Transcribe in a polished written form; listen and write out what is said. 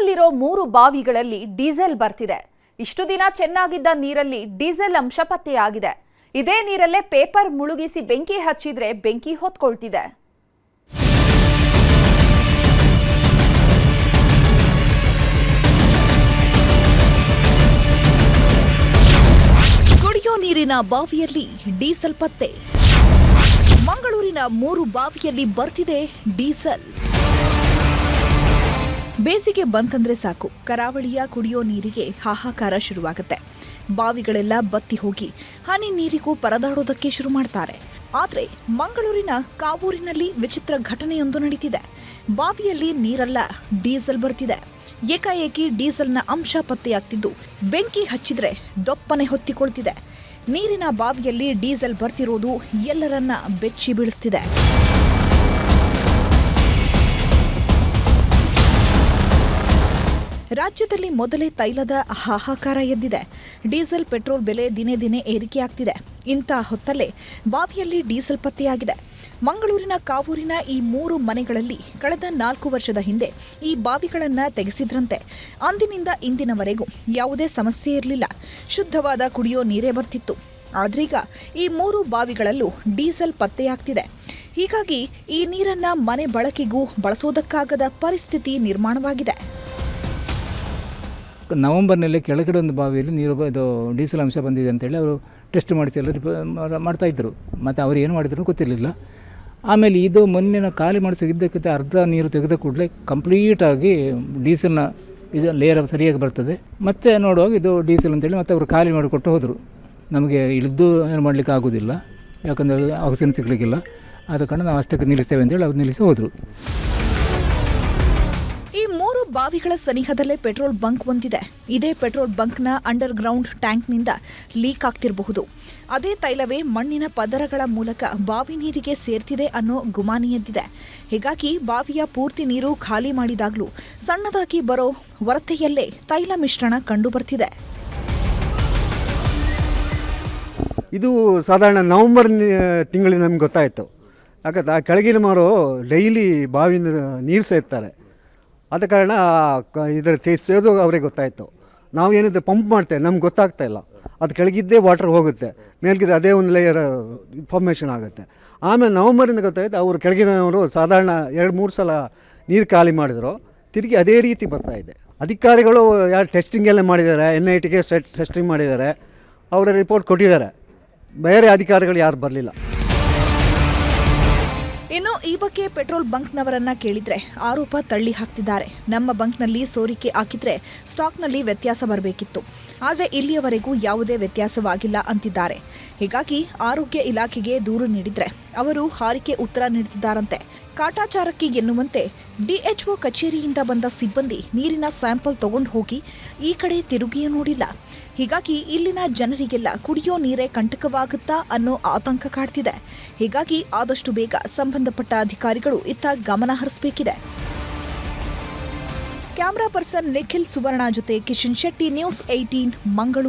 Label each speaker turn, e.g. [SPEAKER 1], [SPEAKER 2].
[SPEAKER 1] ನಗರದಲ್ಲಿರೋ 3 ಬಾವಿಗಳಲ್ಲಿ diesel ಬರ್ತಿದೆ. ಇಷ್ಟು ದಿನ ಚೆನ್ನಾಗಿದ್ದ ನೀರಲ್ಲಿ ಡೀಸೆಲ್ ಅಂಶ ಪತ್ತೆಯಾಗಿದೆ. ಇದೇ ನೀರಲ್ಲೇ ಪೇಪರ್ ಮುಳುಗಿಸಿ ಬೆಂಕಿ ಹಚ್ಚಿದ್ರೆ ಬೆಂಕಿ ಹೊತ್ಕೊಳ್ತಿದೆ.
[SPEAKER 2] ಕುಡಿಯೋ ನೀರಿನ ಬಾವಿಯಲ್ಲಿ ಡೀಸೆಲ್ ಪತ್ತೆ. ಮಂಗಳೂರಿನ 3 ಬಾವಿಯಲ್ಲಿ ಬರ್ತಿದೆ ಡೀಸೆಲ್. ಬೇಸಿಗೆ ಬಂತಂದ್ರೆ ಸಾಕು, ಕರಾವಳಿಯ ಕುಡಿಯೋ ನೀರಿಗೆ ಹಾಹಾಕಾರ ಶುರುವಾಗುತ್ತೆ. ಬಾವಿಗಳೆಲ್ಲ ಬತ್ತಿ ಹೋಗಿ ಹನಿ ನೀರಿಗೂ ಪರದಾಡೋದಕ್ಕೆ ಶುರು ಮಾಡ್ತಾರೆ. ಆದರೆ ಮಂಗಳೂರಿನ ಕಾವೂರಿನಲ್ಲಿ ವಿಚಿತ್ರ ಘಟನೆಯೊಂದು ನಡೀತಿದೆ. ಬಾವಿಯಲ್ಲಿ ನೀರಲ್ಲ, ಡೀಸೆಲ್ ಬರ್ತಿದೆ. ಏಕಾಏಕಿ ಡೀಸೆಲ್ನ ಅಂಶ ಪತ್ತೆಯಾಗ್ತಿದ್ದು ಬೆಂಕಿ ಹಚ್ಚಿದ್ರೆ ದೊಪ್ಪನೆ ಹೊತ್ತಿಕೊಳ್ತಿದೆ. ನೀರಿನ ಬಾವಿಯಲ್ಲಿ ಡೀಸೆಲ್ ಬರ್ತಿರೋದು ಎಲ್ಲರನ್ನ ಬೆಚ್ಚಿ ಬೀಳಿಸ್ತಿದೆ. ರಾಜ್ಯದಲ್ಲಿ ಮೊದಲೇ ತೈಲದ ಹಾಹಾಕಾರ ಎದ್ದಿದೆ. ಡೀಸೆಲ್ ಪೆಟ್ರೋಲ್ ಬೆಲೆ ದಿನೇ ದಿನೇ ಏರಿಕೆಯಾಗ್ತಿದೆ. ಇಂಥ ಹೊತ್ತಲ್ಲೇ ಬಾವಿಯಲ್ಲಿ ಡೀಸೆಲ್ ಪತ್ತೆಯಾಗಿದೆ. ಮಂಗಳೂರಿನ ಕಾವೂರಿನ ಈ 3 ಮನೆಗಳಲ್ಲಿ ಕಳೆದ 4 ವರ್ಷದ ಹಿಂದೆ ಈ ಬಾವಿಗಳನ್ನು ತೆಗೆಸಿದ್ರಂತೆ. ಅಂದಿನಿಂದ ಇಂದಿನವರೆಗೂ ಯಾವುದೇ ಸಮಸ್ಯೆ ಇರಲಿಲ್ಲ. ಶುದ್ಧವಾದ ಕುಡಿಯೋ ನೀರೇ ಬರ್ತಿತ್ತು. ಆದ್ರೀಗ ಈ 3 ಬಾವಿಗಳಲ್ಲೂ ಡೀಸೆಲ್ ಪತ್ತೆಯಾಗ್ತಿದೆ. ಹೀಗಾಗಿ ಈ ನೀರನ್ನ ಮನೆ ಬಳಕೆಗೂ ಬಳಸೋದಕ್ಕಾಗದ ಪರಿಸ್ಥಿತಿ ನಿರ್ಮಾಣವಾಗಿದೆ.
[SPEAKER 3] ನವೆಂಬರ್ನಲ್ಲಿ ಕೆಳಗಡೆ ಒಂದು ಬಾವಿಯಲ್ಲಿ ನೀರು ಇದು ಡೀಸೆಲ್ ಅಂಶ ಬಂದಿದೆ ಅಂತೇಳಿ ಅವರು ಟೆಸ್ಟ್ ಮಾಡಿಸಿ ಎಲ್ಲ ಮಾಡ್ತಾಯಿದ್ರು. ಮತ್ತು ಅವರು ಏನು ಮಾಡಿದ್ರು ಗೊತ್ತಿರಲಿಲ್ಲ. ಆಮೇಲೆ ಇದು ಮೊನ್ನೆ ನಾವು ಖಾಲಿ ಮಾಡಿಸಿದ್ದಕ್ಕಿಂತ ಅರ್ಧ ನೀರು ತೆಗೆದ ಕೂಡಲೇ ಕಂಪ್ಲೀಟಾಗಿ ಡೀಸೆಲ್ನ ಇದು ಲೇಯರ್ ಸರಿಯಾಗಿ ಬರ್ತದೆ. ಮತ್ತೆ ನೋಡುವಾಗ ಇದು ಡೀಸೆಲ್ ಅಂತೇಳಿ ಮತ್ತೆ ಅವರು ಖಾಲಿ ಮಾಡಿಕೊಟ್ಟು ಹೋದರು. ನಮಗೆ ಇಳಿದು ಏನು ಮಾಡಲಿಕ್ಕೆ ಆಗೋದಿಲ್ಲ, ಯಾಕಂದರೆ ಆಕ್ಸಿಜನ್ ಸಿಗಲಿಕ್ಕಿಲ್ಲ. ಆದ ಕಾರಣ ನಾವು ಅಷ್ಟಕ್ಕೆ ನಿಲ್ಲಿಸ್ತೇವೆ ಅಂತೇಳಿ ಅವ್ರು ನಿಲ್ಲಿಸಿ ಹೋದರು.
[SPEAKER 2] ಈ 3 ಬಾವಿಗಳ ಸನಿಹದಲ್ಲೇ ಪೆಟ್ರೋಲ್ ಬಂಕ್ ಒಂದಿದೆ. ಇದೇ ಪೆಟ್ರೋಲ್ ಬಂಕ್ನ ಅಂಡರ್ ಗ್ರೌಂಡ್ ಟ್ಯಾಂಕ್ನಿಂದ ಲೀಕ್ ಆಗ್ತಿರಬಹುದು. ಅದೇ ತೈಲವೇ ಮಣ್ಣಿನ ಪದರಗಳ ಮೂಲಕ ಬಾವಿ ನೀರಿಗೆ ಸೇರ್ತಿದೆ ಅನ್ನೋ ಗುಮಾನಿ ಎದ್ದಿದೆ. ಹೀಗಾಗಿ ಬಾವಿಯ ಪೂರ್ತಿ ನೀರು ಖಾಲಿ ಮಾಡಿದಾಗಲೂ ಸಣ್ಣದಾಗಿ ಬರೋ ಹೊರತೆಯಲ್ಲೇ ತೈಲ ಮಿಶ್ರಣ ಕಂಡು ಬರ್ತಿದೆ.
[SPEAKER 4] ಇದು ಸಾಧಾರಣ ನವೆಂಬರ್ ತಿಂಗಳಿಗೆ ನಮ್ಗೆ ಗೊತ್ತಾಯಿತು. ಯಾಕಂದ್ರೆ ಆ ಕೆಳಗಿನ ಮಾರು ಡೈಲಿ ಬಾವಿನ ನೀರು ಸೇರ್ತಾರೆ. ಆದ ಕಾರಣ ಇದರ ಸೇದೋ ಅವರಿಗೆ ಗೊತ್ತಾಯಿತು. ನಾವು ಏನಿದ್ರೆ ಪಂಪ್ ಮಾಡ್ತೇವೆ, ನಮ್ಗೆ ಗೊತ್ತಾಗ್ತಾ ಇಲ್ಲ. ಅದು ಕೆಳಗಿದ್ದೇ ವಾಟರ್ ಹೋಗುತ್ತೆ, ಮೇಲ್ಗಿದ್ದೆ ಅದೇ ಒಂದು ಲೇಯರ್ ಫಾರ್ಮೇಷನ್ ಆಗುತ್ತೆ. ಆಮೇಲೆ ನವಂಬರಿಂದ ಗೊತ್ತಾಯಿತು ಅವರು ಕೆಳಗಿನವರು ಸಾಧಾರಣ 2-3 ಸಲ ನೀರು ಖಾಲಿ ಮಾಡಿದ್ರು, ತಿರುಗಿ ಅದೇ ರೀತಿ ಬರ್ತಾಯಿದೆ. ಅಧಿಕಾರಿಗಳು ಯಾರು ಟೆಸ್ಟಿಂಗ್ ಎಲ್ಲ ಮಾಡಿದ್ದಾರೆ, NITಗೆ ಟೆಸ್ಟಿಂಗ್ ಮಾಡಿದ್ದಾರೆ, ಅವರ ರಿಪೋರ್ಟ್ ಕೊಟ್ಟಿದ್ದಾರೆ. ಬೇರೆ ಅಧಿಕಾರಿಗಳು ಯಾರು ಬರಲಿಲ್ಲ.
[SPEAKER 2] ಇನ್ನು ಈ ಬಗ್ಗೆ ಪೆಟ್ರೋಲ್ ಬಂಕ್ನವರನ್ನ ಕೇಳಿದ್ರೆ ಆರೋಪ ತಳ್ಳಿ ಹಾಕ್ತಿದ್ದಾರೆ. ನಮ್ಮ ಬಂಕ್ನಲ್ಲಿ ಸೋರಿಕೆ ಹಾಕಿದ್ರೆ ಸ್ಟಾಕ್ನಲ್ಲಿ ವ್ಯತ್ಯಾಸ ಬರಬೇಕಿತ್ತು, ಆದರೆ ಇಲ್ಲಿಯವರೆಗೂ ಯಾವುದೇ ವ್ಯತ್ಯಾಸವಾಗಿಲ್ಲ ಅಂತಿದ್ದಾರೆ. ಹೀಗಾಗಿ ಆರೋಗ್ಯ ಇಲಾಖೆಗೆ ದೂರು ನೀಡಿದ್ರೆ ಅವರು ಹಾರಿಕೆ ಉತ್ತರ ನೀಡುತ್ತಿದ್ದಾರಂತೆ. ಕಾಟಾಚಾರಕ್ಕೆ ಎನ್ನುವಂತೆ DHO ಕಚೇರಿಯಿಂದ ಬಂದ ಸಿಬ್ಬಂದಿ ನೀರಿನ ಸ್ಯಾಂಪಲ್ ತಗೊಂಡು ಹೋಗಿ ಈ ಕಡೆ ತಿರುಗಿಯೂ ನೋಡಿಲ್ಲ. ಹೀಗಾಗಿ ಇಲ್ಲಿನ ಜನರಿಗೆಲ್ಲ ಕುಡಿಯೋ ನೀರೇ ಕಂಟಕವಾಗುತ್ತಾ ಅನ್ನೋ ಆತಂಕ ಕಾಡ್ತಿದೆ. ಹೀಗಾಗಿ ಆದಷ್ಟು ಬೇಗ ಸಂಬಂಧಪಟ್ಟ ಅಧಿಕಾರಿಗಳು ಇತ್ತ ಗಮನ ಹರಿಸಬೇಕಿದೆ. ಕ್ಯಾಮರಾ ಪರ್ಸನ್ ನಿಖಿಲ್ ಸುವರ್ಣ ಜೊತೆ ಕಿಶನ್ ಶೆಟ್ಟಿ, ನ್ಯೂಸ್ 18 ಮಂಗಳೂರು.